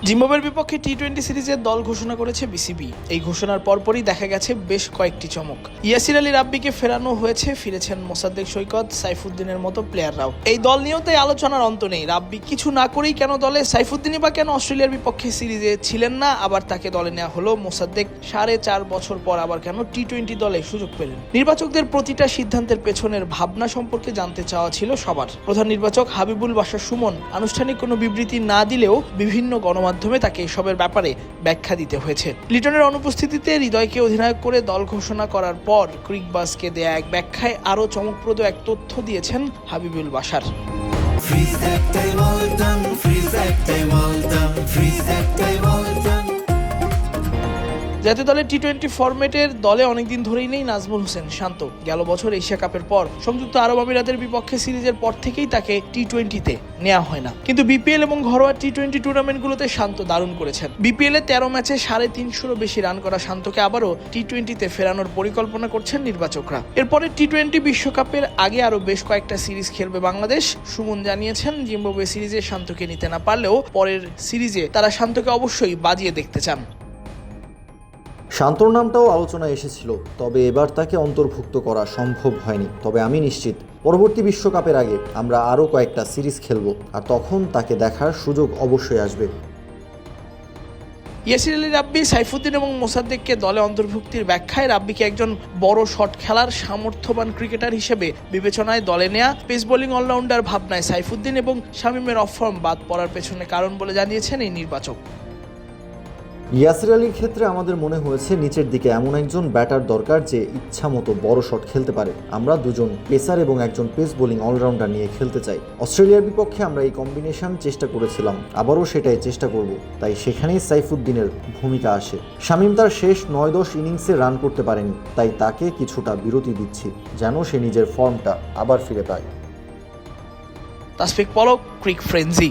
জিম্বাবুয়ের বিপক্ষে টি-20 সিরিজের দল ঘোষণা করেছে বিসিবি। এই ঘোষণার পরপরই দেখা গেছে বেশ কয়েকটি চমক। ইয়াসির আলী রাব্বিকে ফেরানো হয়েছে, ফিরেছেন মোসাদ্দেক সৈকত, সাইফুদ্দিনের মতো প্লেয়াররাও। এই দল নিয়েও তাই আলোচনার অন্ত নেই। রাব্বি কিছু না করেই কেন দলে, সাইফুদ্দিনই বা কেন অস্ট্রেলিয়ার বিপক্ষে সিরিজে ছিলেন না, আবার তাকে দলে নেওয়া হলো। মোসাদ্দেক 4.5 বছর পর আবার কেন টি-20 দলে সুযোগ পেলেন। নির্বাচকদের প্রতিটা সিদ্ধান্তের পেছনের ভাবনা সম্পর্কে জানতে চাওয়া ছিল সবার। প্রধান নির্বাচক হাবিবুল বাশার সুমন আনুষ্ঠানিক কোনো বিবৃতি না দিলেও বিভিন্ন গণমাধ্যমে তাকে এসবের ব্যাপারে ব্যাখ্যা দিতে হয়েছে। লিটনের অনুপস্থিতিতে হৃদয়কে অধিনায়ক করে দল ঘোষণা করার পর ক্রিকবাজকে দেয়া এক ব্যাখ্যায় আরও চমকপ্রদ এক তথ্য দিয়েছেন হাবিবুল বাশার। জাতীয় দলের টি-20 ফরম্যাটের দলে অনেকদিন ধরেই নেই নাজমুল হোসেন শান্ত। গেল বছর এশিয়া কাপের পর সংযুক্ত আরব আমিরাতের বিপক্ষে সিরিজের পর থেকেই তাকে টি-20তে নেওয়া হয় না। কিন্তু বিপিএল এবং ঘরোয়া টি-20 টুর্নামেন্টগুলোতে শান্ত দারুণ করেছেন। বিপিএল এ 13 ম্যাচে 350-রও বেশি রান করা শান্তকে আবারও টি-20তে ফেরানোর পরিকল্পনা করছেন নির্বাচকরা। এরপরে টি-20 বিশ্বকাপের আগে আরও বেশ কয়েকটা সিরিজ খেলবে বাংলাদেশ। সুমন জানিয়েছেন, জিম্বাবুয়ে সিরিজে শান্তকে নিতে না পারলেও পরের সিরিজে তারা শান্তকে অবশ্যই বাজিয়ে দেখতে চান। শান্তর নামটাও আলোচনায় এসেছিল, তবে এবার তাকে অন্তর্ভুক্ত করা সম্ভব হয়নি। তবে আমি নিশ্চিত পরবর্তী বিশ্বকাপের আগে আমরা আরও কয়েকটা সিরিজ খেলব, আর তখন তাকে দেখার সুযোগ অবশ্যই আসবে। ইয়াসির আলী রাব্বি, সাইফুদ্দিন এবং মোসাদ্দেককে দলে অন্তর্ভুক্তির ব্যাখ্যায় রাব্বিকে একজন বড় শট খেলার সামর্থ্যবান ক্রিকেটার হিসেবে বিবেচনায় দলে নেয়া, পেস বোলিং অলরাউন্ডার ভাবনায় সাইফুদ্দিন এবং শামীমের অফ ফর্ম বাদ পড়ার পেছনে কারণ বলে জানিয়েছেন এই নির্বাচক। ইয়াসির আলীর ক্ষেত্রে আমাদের মনে হয়েছে নিচের দিকে এমন একজন ব্যাটার দরকার যে ইচ্ছা মতো বড় শট খেলতে পারে। আমরা দুজন পেসার এবং একজন পেস বোলিং অলরাউন্ডার নিয়ে খেলতে চাই। অস্ট্রেলিয়ার বিপক্ষে আমরা এই কম্বিনেশন চেষ্টা করেছিলাম, আবারও সেটাই চেষ্টা করব। তাই সেখানেই সাইফুদ্দিনের ভূমিকা আসে। শামীম তার শেষ 9-10 ইনিংসে রান করতে পারেনি, তাই তাকে কিছুটা বিরতি দিচ্ছি যেন সে নিজের ফর্মটা আবার ফিরে পায়। তাসফিক পলক, ক্রিক ফ্রেন্জি।